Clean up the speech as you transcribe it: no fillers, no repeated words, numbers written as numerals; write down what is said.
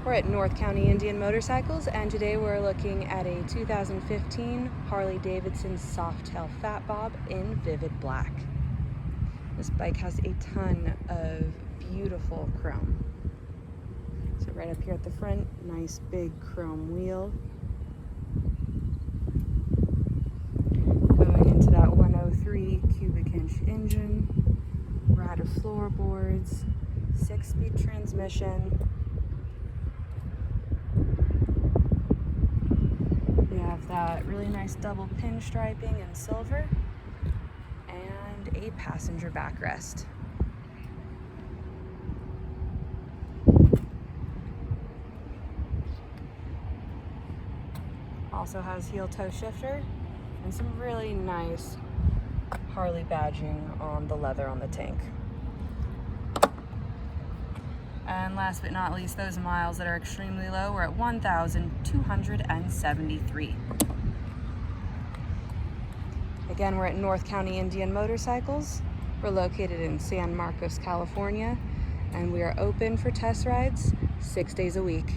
We're at North County Indian Motorcycles, and today we're looking at a 2015 Harley-Davidson Softail Fat Boy in vivid black. This bike has a ton of beautiful chrome. So right up here at the front, nice big chrome wheel. Going into that 103 cubic inch engine, rider floorboards, 6-speed transmission. We have that really nice double pinstriping in silver and a passenger backrest. Also has heel toe shifter and some really nice Harley badging on the leather on the tank. And last but not least, those miles that are extremely low, we're at 1,273. Again, we're at North County Indian Motorcycles. We're located in San Marcos, California, and we are open for test rides 6 days a week.